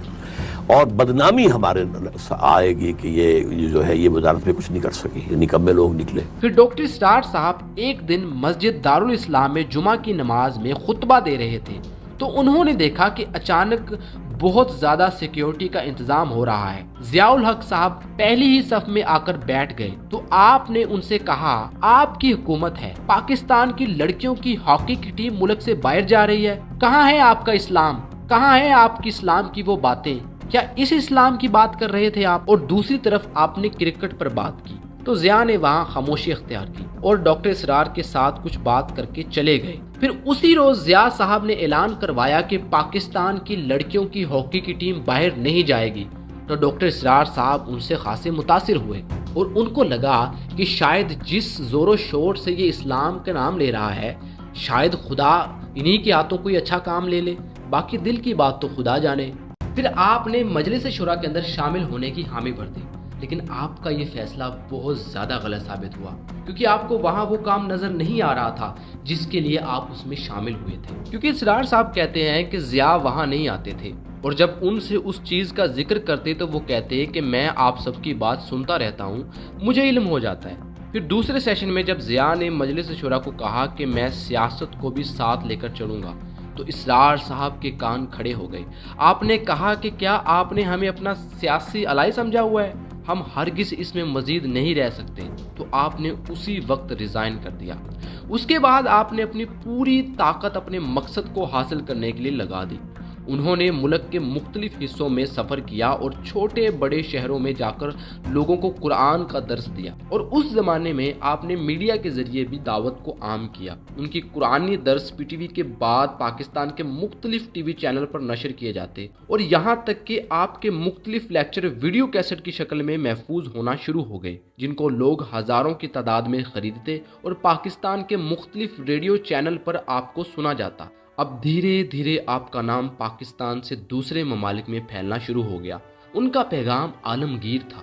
اور بدنامی ہمارے آئے گی کہ یہ جو ہے یہ وزارت میں کچھ نہیں کر سکی، نکمے لوگ نکلے۔ پھر ڈاکٹر اسرار صاحب ایک دن مسجد دارالاسلام میں جمعہ کی نماز میں خطبہ دے رہے تھے تو انہوں نے دیکھا کہ اچانک بہت زیادہ سیکیورٹی کا انتظام ہو رہا ہے۔ ضیاء الحق صاحب پہلی ہی صف میں آ کر بیٹھ گئے تو آپ نے ان سے کہا، آپ کی حکومت ہے، پاکستان کی لڑکیوں کی ہاکی کی ٹیم ملک سے باہر جا رہی ہے، کہاں ہے آپ کا اسلام؟ کہاں ہے آپ کی اسلام کی وہ باتیں؟ کیا اس اسلام کی بات کر رہے تھے آپ؟ اور دوسری طرف آپ نے کرکٹ پر بات کی تو ضیاء نے وہاں خاموشی اختیار کی اور ڈاکٹر اسرار کے ساتھ کچھ بات کر کے چلے گئے۔ پھر اسی روز ضیاء صاحب نے اعلان کروایا کہ پاکستان کی لڑکیوں کی ہاکی کی ٹیم باہر نہیں جائے گی، تو ڈاکٹر اسرار صاحب ان سے خاصے متاثر ہوئے اور ان کو لگا کہ شاید جس زور و شور سے یہ اسلام کا نام لے رہا ہے، شاید خدا انہی کے ہاتھوں کوئی اچھا کام لے لے، باقی دل کی بات تو خدا جانے۔ پھر آپ نے مجلس شورا کے اندر شامل ہونے کی حامی بھر دی، لیکن آپ کا یہ فیصلہ بہت زیادہ غلط ثابت ہوا کیونکہ آپ کو وہاں وہ کام نظر نہیں آ رہا تھا جس کے لیے آپ اس میں شامل ہوئے تھے۔ کیونکہ اسرار صاحب کہتے ہیں کہ ضیاء وہاں نہیں آتے تھے اور جب ان سے اس چیز کا ذکر کرتے تو وہ کہتے کہ میں آپ سب کی بات سنتا رہتا ہوں، مجھے علم ہو جاتا ہے۔ پھر دوسرے سیشن میں جب ضیاء نے مجلس شورا کو کہا کہ میں سیاست کو بھی ساتھ لے کر چلوں گا تو اسرار صاحب کے کان کھڑے ہو گئے۔ آپ نے کہا کہ کیا آپ نے ہمیں اپنا سیاسی الائی سمجھا ہوا ہے؟ ہم ہرگز اس میں مزید نہیں رہ سکتے۔ تو آپ نے اسی وقت ریزائن کر دیا۔ اس کے بعد آپ نے اپنی پوری طاقت اپنے مقصد کو حاصل کرنے کے لیے لگا دی۔ انہوں نے ملک کے مختلف حصوں میں سفر کیا اور چھوٹے بڑے شہروں میں جا کر لوگوں کو قرآن کا درس دیا، اور اس زمانے میں آپ نے میڈیا کے ذریعے بھی دعوت کو عام کیا۔ ان کی قرآنی درس پی ٹی وی کے بعد پاکستان کے مختلف ٹی وی چینل پر نشر کیے جاتے اور یہاں تک کہ آپ کے مختلف لیکچر ویڈیو کیسٹ کی شکل میں محفوظ ہونا شروع ہو گئے، جن کو لوگ ہزاروں کی تعداد میں خریدتے اور پاکستان کے مختلف ریڈیو چینل پر آپ کو سنا جاتا۔ اب دھیرے دھیرے آپ کا نام پاکستان سے دوسرے ممالک میں پھیلنا شروع ہو گیا۔ ان کا پیغام عالمگیر تھا۔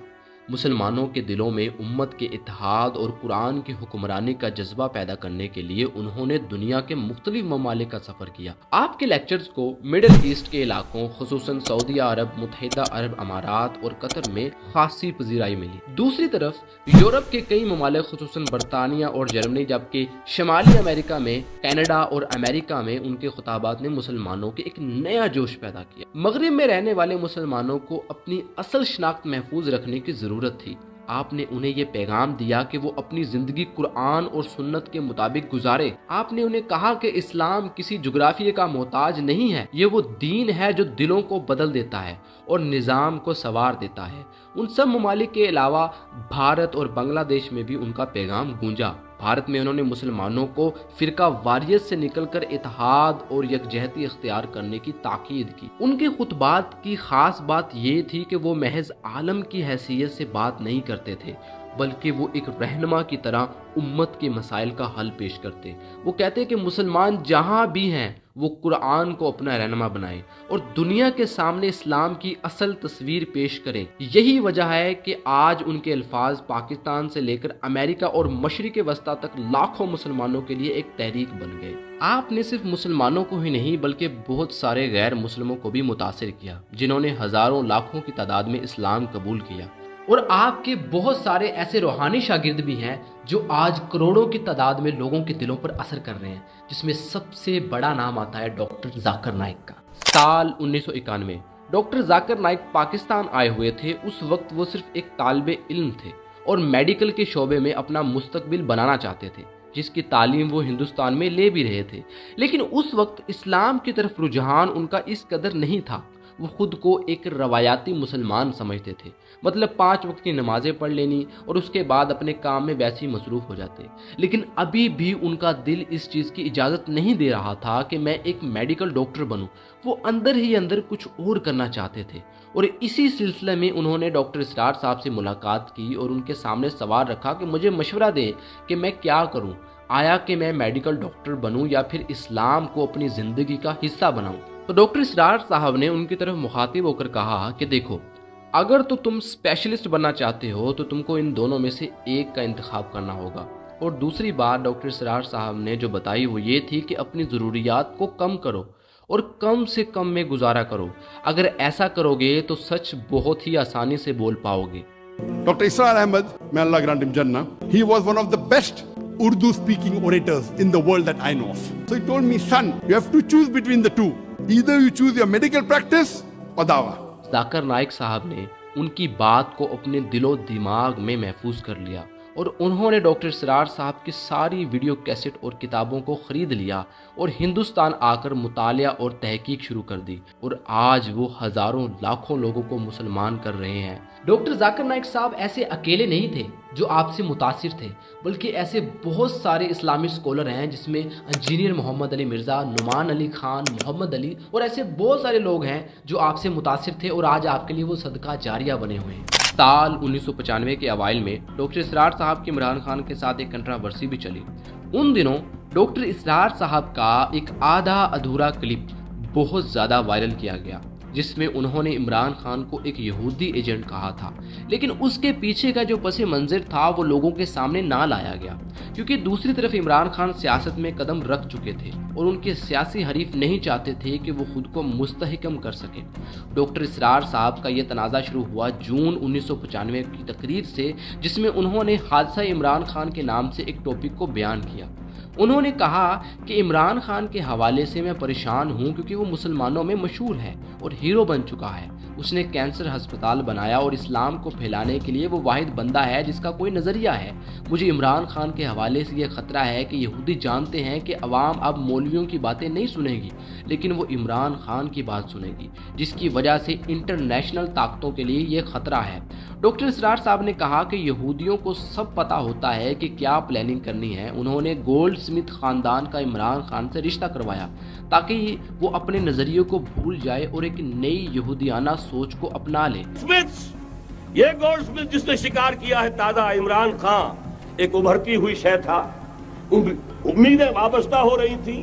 مسلمانوں کے دلوں میں امت کے اتحاد اور قرآن کی حکمرانی کا جذبہ پیدا کرنے کے لیے انہوں نے دنیا کے مختلف ممالک کا سفر کیا۔ آپ کے لیکچرز کو مڈل ایسٹ کے علاقوں خصوصاً سعودیہ عرب، متحدہ عرب امارات اور قطر میں خاصی پذیرائی ملی۔ دوسری طرف یورپ کے کئی ممالک خصوصاً برطانیہ اور جرمنی، جبکہ شمالی امریکہ میں کینیڈا اور امریکہ میں ان کے خطابات نے مسلمانوں کے ایک نیا جوش پیدا کیا۔ مغرب میں رہنے والے مسلمانوں کو اپنی اصل شناخت محفوظ رکھنے کی ضرورت تھی۔ آپ نے انہیں یہ پیغام دیا کہ وہ اپنی زندگی قرآن اور سنت کے مطابق گزارے۔ آپ نے انہیں کہا کہ اسلام کسی جغرافیے کا محتاج نہیں ہے، یہ وہ دین ہے جو دلوں کو بدل دیتا ہے اور نظام کو سنوار دیتا ہے۔ ان سب ممالک کے علاوہ بھارت اور بنگلہ دیش میں بھی ان کا پیغام گونجا۔ بھارت میں انہوں نے مسلمانوں کو فرقہ واریت سے نکل کر اتحاد اور یکجہتی اختیار کرنے کی تاکید کی۔ ان کے خطبات کی خاص بات یہ تھی کہ وہ محض عالم کی حیثیت سے بات نہیں کرتے تھے، بلکہ وہ ایک رہنما کی طرح امت کے مسائل کا حل پیش کرتے۔ وہ کہتے کہ مسلمان جہاں بھی ہیں وہ قرآن کو اپنا رہنما بنائیں اور دنیا کے سامنے اسلام کی اصل تصویر پیش کریں۔ یہی وجہ ہے کہ آج ان کے الفاظ پاکستان سے لے کر امریکہ اور مشرق وسطیٰ تک لاکھوں مسلمانوں کے لیے ایک تحریک بن گئے۔ آپ نے صرف مسلمانوں کو ہی نہیں بلکہ بہت سارے غیر مسلموں کو بھی متاثر کیا، جنہوں نے ہزاروں لاکھوں کی تعداد میں اسلام قبول کیا۔ اور آپ کے بہت سارے ایسے روحانی شاگرد بھی ہیں جو آج کروڑوں کی تعداد میں لوگوں کے دلوں پر اثر کر رہے ہیں، جس میں سب سے بڑا نام آتا ہے ڈاکٹر ذاکر نائک کا۔ سال 1991 ڈاکٹر ذاکر نائک پاکستان آئے ہوئے تھے۔ اس وقت وہ صرف ایک طالب علم تھے اور میڈیکل کے شعبے میں اپنا مستقبل بنانا چاہتے تھے، جس کی تعلیم وہ ہندوستان میں لے بھی رہے تھے۔ لیکن اس وقت اسلام کی طرف رجحان ان کا اس قدر نہیں تھا۔ وہ خود کو ایک روایاتی مسلمان سمجھتے تھے، مطلب 5 وقت کی نمازیں پڑھ لینی اور اس کے بعد اپنے کام میں ویسے ہی مصروف ہو جاتے۔ لیکن ابھی بھی ان کا دل اس چیز کی اجازت نہیں دے رہا تھا کہ میں ایک میڈیکل ڈاکٹر بنوں۔ وہ اندر ہی اندر کچھ اور کرنا چاہتے تھے، اور اسی سلسلے میں انہوں نے ڈاکٹر اسرار صاحب سے ملاقات کی اور ان کے سامنے سوال رکھا کہ مجھے مشورہ دیں کہ میں کیا کروں، آیا کہ میں میڈیکل ڈاکٹر بنوں یا پھر اسلام کو اپنی زندگی کا حصہ بناؤں۔ تو ڈاکٹر اسرار صاحب نے ان کی طرف مخاطب ہو کر کہا کہ دیکھو، اگر تو تم اسپیشلسٹ بننا چاہتے ہو تو تم کو ان دونوں میں سے ایک کا انتخاب کرنا ہوگا۔ اور دوسری بات ڈاکٹر اسرار صاحب نے جو بتائی وہ یہ تھی کہ اپنی ضروریات کو کم کرو اور کم سے کم میں گزارا کرو۔ اگر ایسا کرو گے تو سچ بہت ہی آسانی سے بول پاؤ گے۔ Dr. Israr Ahmed, may Allah grant him Jannah, he was one of the best Urdu speaking orators in the world that I know of. So he told me, son, you have to choose between the two. Either you choose your medical practice or dawah. Zakir Naik صاحب نے ان کی بات کو اپنے دل و دماغ میں محفوظ کر لیا اور انہوں نے ڈاکٹر اسرار صاحب کی ساری ویڈیو کیسٹ اور کتابوں کو خرید لیا اور ہندوستان آ کر مطالعہ اور تحقیق شروع کر دی، اور آج وہ ہزاروں لاکھوں لوگوں کو مسلمان کر رہے ہیں۔ ڈاکٹر ذاکر نائک صاحب ایسے اکیلے نہیں تھے جو آپ سے متاثر تھے، بلکہ ایسے بہت سارے اسلامی سکولر ہیں جس میں انجینئر محمد علی مرزا، نعمان علی خان، محمد علی اور ایسے بہت سارے لوگ ہیں جو آپ سے متاثر تھے اور آج آپ کے لیے وہ صدقہ جاریہ بنے ہوئے ہیں۔ سال 1995 کے اوائل میں ڈاکٹر اسرار صاحب کی عمران خان کے ساتھ ایک کنٹراورسی بھی چلی۔ ان دنوں ڈاکٹر اسرار صاحب کا ایک آدھا ادھورا کلپ بہت زیادہ وائرل کیا گیا، جس میں انہوں نے عمران خان کو ایک یہودی ایجنٹ کہا تھا، لیکن اس کے پیچھے کا جو پس منظر تھا وہ لوگوں کے سامنے نہ لایا گیا، کیونکہ دوسری طرف عمران خان سیاست میں قدم رکھ چکے تھے اور ان کے سیاسی حریف نہیں چاہتے تھے کہ وہ خود کو مستحکم کر سکیں۔ ڈاکٹر اسرار صاحب کا یہ تنازع شروع ہوا جون 1995 کی تقریر سے، جس میں انہوں نے حادثہ عمران خان کے نام سے ایک ٹاپک کو بیان کیا۔ انہوں نے کہا کہ عمران خان کے حوالے سے میں پریشان ہوں کیونکہ وہ مسلمانوں میں مشہور ہے اور ہیرو بن چکا ہے۔ اس نے کینسر ہسپتال بنایا اور اسلام کو پھیلانے کے لیے وہ واحد بندہ ہے جس کا کوئی نظریہ ہے۔ مجھے عمران خان کے حوالے سے یہ خطرہ ہے کہ یہودی جانتے ہیں کہ عوام اب مولویوں کی باتیں نہیں سنے گی، لیکن وہ عمران خان کی بات سنے گی، جس کی وجہ سے انٹرنیشنل طاقتوں کے لیے یہ خطرہ ہے۔ ڈاکٹر اسرار صاحب نے کہا کہ یہودیوں کو سب پتہ ہوتا ہے کہ کیا پلاننگ کرنی ہے۔ انہوں نے گولڈ سمتھ خاندان کا عمران خان سے رشتہ کروایا تاکہ وہ اپنے نظریے کو بھول جائے اور ایک نئی یہودیانہ سوچ کو اپنا لے۔ یہ گولڈ سمتھ جس نے شکار کیا ہے تازہ عمران خان ایک ابھرتی ہوئی شے تھا، امیدیں وابستہ ہو رہی تھی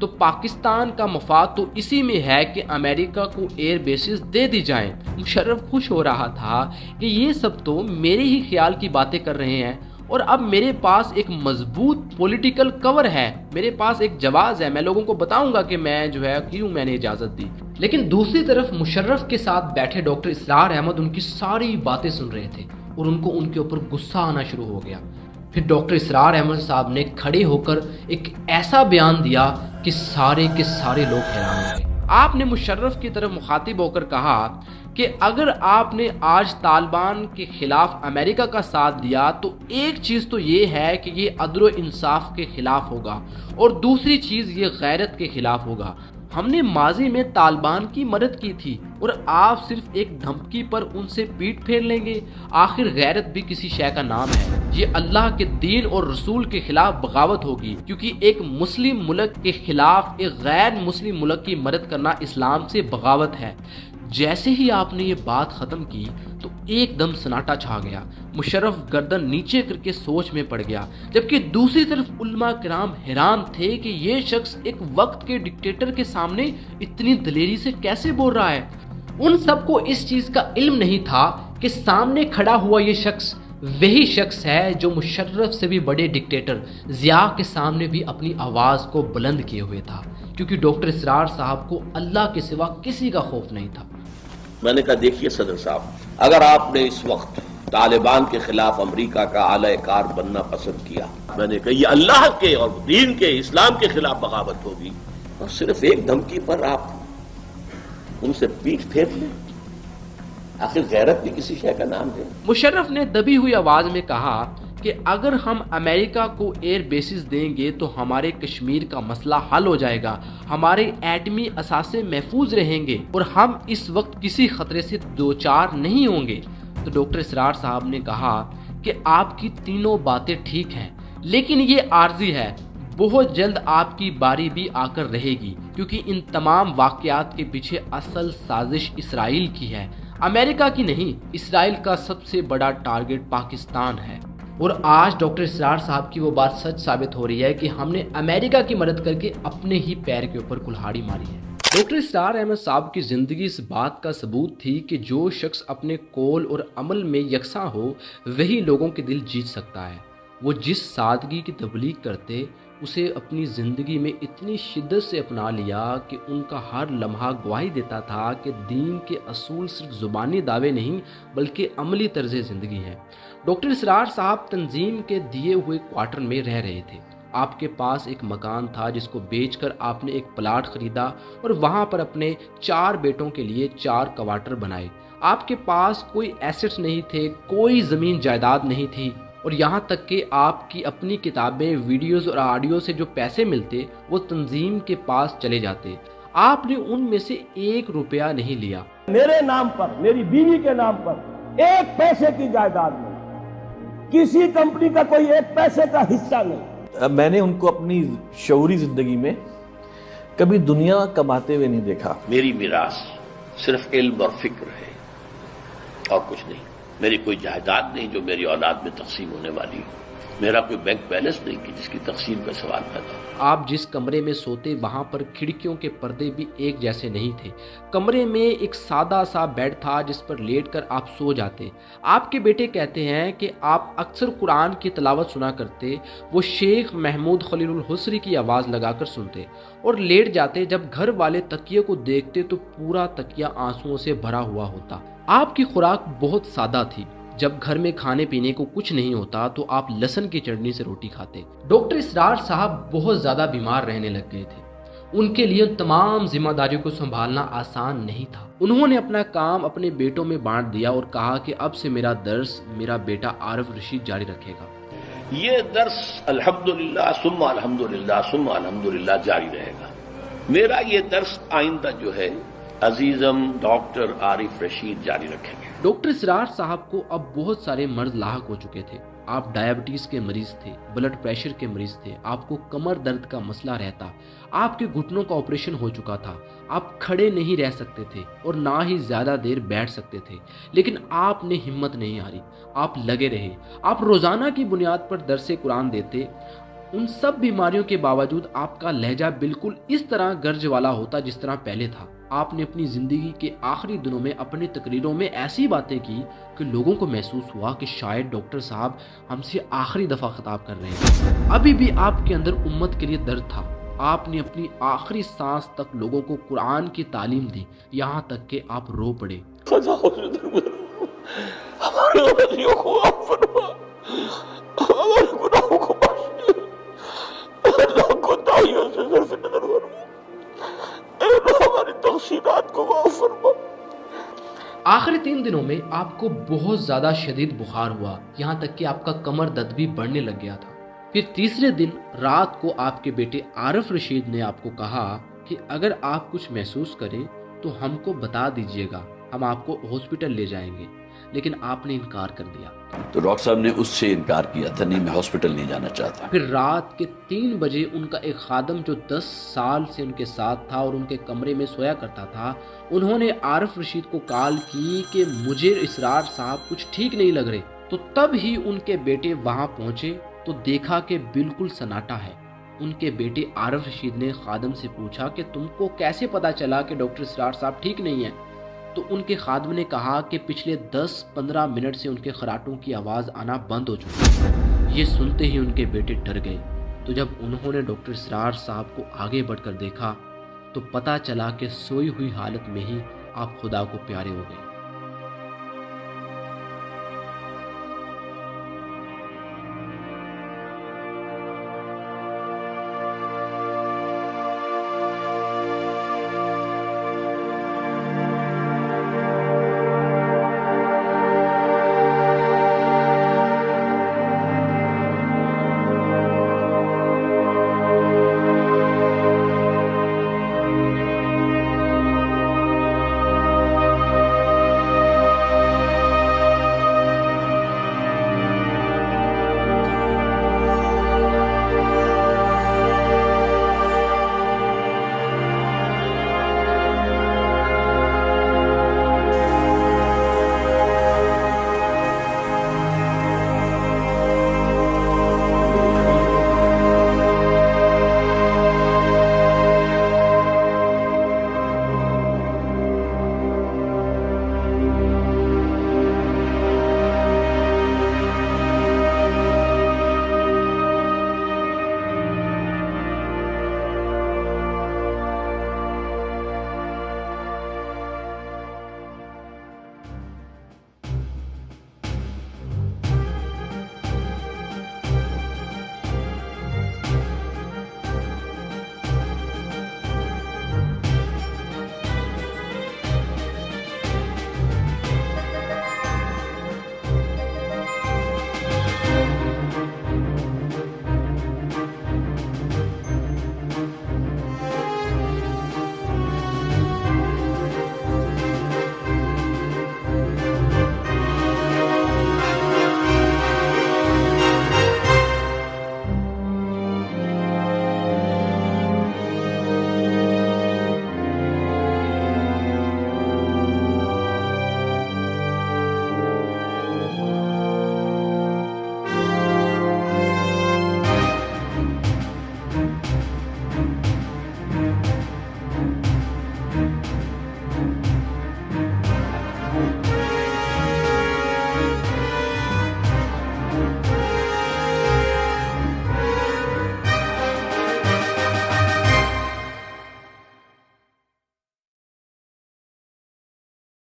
تو پاکستان کا مفاد تو اسی میں ہے کہ امریکہ کو ایئر بیسز دے دی جائیں۔ مشرف خوش ہو رہا تھا کہ یہ سب تو میرے ہی خیال کی باتیں کر رہے ہیں اور اب میرے پاس ایک مضبوط پولیٹیکل کور ہے، میرے پاس ایک جواز ہے، میں لوگوں کو بتاؤں گا کہ میں جو ہے کیوں میں نے اجازت دی۔ لیکن دوسری طرف مشرف کے ساتھ بیٹھے ڈاکٹر اسرار احمد ان کی ساری باتیں سن رہے تھے اور ان کو ان کے اوپر غصہ آنا شروع ہو گیا۔ پھر ڈاکٹر اسرار احمد صاحب نے کھڑے ہو کر ایک ایسا بیان دیا کہ سارے کے سارے لوگ حیران ہو گئے۔ آپ نے مشرف کی طرف مخاطب ہو کر کہا کہ اگر آپ نے آج طالبان کے خلاف امریکہ کا ساتھ دیا تو ایک چیز تو یہ ہے کہ یہ عدل و انصاف کے خلاف ہوگا اور دوسری چیز یہ غیرت کے خلاف ہوگا۔ ہم نے ماضی میں طالبان کی مدد کی تھی اور آپ صرف ایک دھمکی پر ان سے پیٹ پھیر لیں گے؟ آخر غیرت بھی کسی شے کا نام ہے۔ یہ اللہ کے دین اور رسول کے خلاف بغاوت ہوگی، کیونکہ ایک مسلم ملک کے خلاف ایک غیر مسلم ملک کی مدد کرنا اسلام سے بغاوت ہے۔ جیسے ہی آپ نے یہ بات ختم کی تو ایک دم سناٹا چھا گیا۔ مشرف گردن نیچے کر کے سوچ میں پڑ گیا، جبکہ دوسری طرف علماء کرام حیران تھے کہ یہ شخص ایک وقت کے ڈکٹیٹر کے سامنے اتنی دلیری سے کیسے بول رہا ہے۔ ان سب کو اس چیز کا علم نہیں تھا کہ سامنے کھڑا ہوا یہ شخص وہی شخص ہے جو مشرف سے بھی بڑے ڈکٹیٹر ضیاء کے سامنے بھی اپنی آواز کو بلند کیے ہوئے تھا، کیونکہ ڈاکٹر اسرار صاحب کو اللہ کے سوا کسی کا خوف نہیں تھا۔ میں نے کہا دیکھیے صدر صاحب، اگر آپ نے اس وقت طالبان کے خلاف امریکہ کا اعلی کار بننا پسند کیا، میں نے کہا یہ اللہ کے اور دین کے اسلام کے خلاف بغاوت ہوگی، اور صرف ایک دھمکی پر آپ ان سے پیٹ پھیر لیں؟ آخر غیرت بھی کسی شے کا نام ہے۔ مشرف نے دبی ہوئی آواز میں کہا کہ اگر ہم امریکہ کو ایئر بیسز دیں گے تو ہمارے کشمیر کا مسئلہ حل ہو جائے گا، ہمارے ایٹمی اثاثے محفوظ رہیں گے اور ہم اس وقت کسی خطرے سے دوچار نہیں ہوں گے۔ تو ڈاکٹر اسرار صاحب نے کہا کہ آپ کی تینوں باتیں ٹھیک ہیں، لیکن یہ عارضی ہے، بہت جلد آپ کی باری بھی آ کر رہے گی، کیونکہ ان تمام واقعات کے پیچھے اصل سازش اسرائیل کی ہے، امریکہ کی نہیں۔ اسرائیل کا سب سے بڑا ٹارگٹ پاکستان ہے، اور آج ڈاکٹر اسرار صاحب کی وہ بات سچ ثابت ہو رہی ہے کہ ہم نے امریکہ کی مدد کر کے اپنے ہی پیر کے اوپر کلہاڑی ماری ہے۔ ڈاکٹر اسرار احمد صاحب کی زندگی اس بات کا ثبوت تھی کہ جو شخص اپنے قول اور عمل میں یکساں ہو وہی لوگوں کے دل جیت سکتا ہے۔ وہ جس سادگی کی تبلیغ کرتے اسے اپنی زندگی میں اتنی شدت سے اپنا لیا کہ ان کا ہر لمحہ گواہی دیتا تھا کہ دین کے اصول صرف زبانی دعوے نہیں بلکہ عملی طرز زندگی ہے۔ ڈاکٹر اسرار صاحب تنظیم کے دیے ہوئے کوارٹر میں رہ رہے تھے۔ آپ کے پاس ایک مکان تھا جس کو بیچ کر آپ نے ایک پلاٹ خریدا اور وہاں پر اپنے 4 بیٹوں کے لیے 4 کوارٹر بنائے۔ آپ کے پاس کوئی ایسٹس نہیں تھے، کوئی زمین جائیداد نہیں تھی، اور یہاں تک کہ آپ کی اپنی کتابیں، ویڈیوز اور آڈیو سے جو پیسے ملتے وہ تنظیم کے پاس چلے جاتے۔ آپ نے ان میں سے 1 روپیہ نہیں لیا۔ میرے نام پر، میری بیوی کے نام پر 1 پیسے کی جائیداد نہیں، کسی کمپنی کا کوئی 1 پیسے کا حصہ نہیں۔ میں نے ان کو اپنی شعوری زندگی میں کبھی دنیا کماتے ہوئے نہیں دیکھا۔ میری میراث صرف علم اور فکر ہے اور کچھ نہیں۔ میری کوئی جائیداد نہیں جو میری اولاد میں تقسیم ہونے والی ہو، میرا کوئی بینک بیلنس نہیں کہ جس کی تقسیم کا سوال پیدا ہو۔ آپ جس کمرے میں سوتے وہاں پر کھڑکیوں کے پردے بھی ایک جیسے نہیں تھے۔ کمرے میں ایک سادہ سا بیڈ تھا جس پر لیٹ کر آپ سو جاتے۔ آپ کے بیٹے کہتے ہیں کہ آپ اکثر قرآن کی تلاوت سنا کرتے، وہ شیخ محمود خلیل الحسری کی آواز لگا کر سنتے اور لیٹ جاتے۔ جب گھر والے تکیے کو دیکھتے تو پورا تکیہ آنسوؤں سے بھرا ہوا ہوتا۔ آپ کی خوراک بہت سادہ تھی۔ جب گھر میں کھانے پینے کو کچھ نہیں ہوتا تو آپ لہسن کی چٹنی سے روٹی کھاتے۔ ڈاکٹر اسرار صاحب بہت زیادہ بیمار رہنے لگ گئے تھے۔ ان کے لیے تمام ذمہ داریوں کو سنبھالنا آسان نہیں تھا۔ انہوں نے اپنا کام اپنے بیٹوں میں بانٹ دیا اور کہا کہ اب سے میرا درس میرا بیٹا عارف رشید جاری رکھے گا۔ یہ درس الحمدللہ ثم الحمدللہ ثم الحمدللہ جاری رہے گا۔ میرا یہ درس آئندہ جو ہے عزیزم ڈاکٹر عارف رشید جاری رکھیں گے۔ ڈاکٹر اسرار صاحب کو اب بہت سارے مرض لاحق ہو چکے تھے۔ آپ ڈائبٹیز کے مریض تھے، بلڈ پریشر کے مریض تھے، آپ کو کمر درد کا مسئلہ رہتا، آپ کے گھٹنوں کا آپریشن ہو چکا تھا، آپ کھڑے نہیں رہ سکتے تھے اور نہ ہی زیادہ دیر بیٹھ سکتے تھے، لیکن آپ نے ہمت نہیں ہاری، آپ لگے رہے۔ آپ روزانہ کی بنیاد پر درس قرآن دیتے، ان سب بیماریوں کے باوجود آپ کا لہجہ بالکل اس طرح گرج والا ہوتا جس طرح پہلے تھا۔ آپ نے اپنی زندگی کے آخری دنوں میں اپنی تقریروں میں ایسی باتیں کی کہ لوگوں کو محسوس ہوا کہ شاید ڈاکٹر صاحب ہم سے آخری دفعہ خطاب کر رہے ہیں۔ ابھی بھی آپ کے اندر امت کے لیے درد تھا۔ آپ نے اپنی آخری سانس تک لوگوں کو قرآن کی تعلیم دی، یہاں تک کہ آپ رو پڑے۔ آخری 3 دنوں میں آپ کو بہت زیادہ شدید بخار ہوا، یہاں تک کہ آپ کا کمر درد بھی بڑھنے لگ گیا تھا۔ پھر تیسرے دن رات کو آپ کے بیٹے عارف رشید نے آپ کو کہا کہ اگر آپ کچھ محسوس کریں تو ہم کو بتا دیجئے گا، ہم آپ کو ہاسپٹل لے جائیں گے، لیکن آپ نے انکار کر دیا۔ تو ڈاکٹر صاحب نے اس سے انکار کیا تھا، نہیں میں ہاسپٹل نہیں جانا چاہتا۔ پھر رات کے 3 بجے ان کا ایک خادم جو 10 سال سے ان کے ساتھ تھا اور ان کے کمرے میں سویا کرتا تھا، انہوں نے عارف رشید کو کال کی کہ مجھے اسرار صاحب کچھ ٹھیک نہیں لگ رہے۔ تو تب ہی ان کے بیٹے وہاں پہنچے تو دیکھا کہ بالکل سناٹا ہے۔ ان کے بیٹے عارف رشید نے خادم سے پوچھا کہ تم کو کیسے پتا چلا کہ ڈاکٹر اسرار صاحب ٹھیک نہیں ہیں؟ تو ان کے خادم نے کہا کہ پچھلے 10-15 منٹ سے ان کے خراٹوں کی آواز آنا بند ہو چکی ہے۔ یہ سنتے ہی ان کے بیٹے ڈر گئے۔ تو جب انہوں نے ڈاکٹر اسرار صاحب کو آگے بڑھ کر دیکھا تو پتا چلا کہ سوئی ہوئی حالت میں ہی آپ خدا کو پیارے ہو گئے۔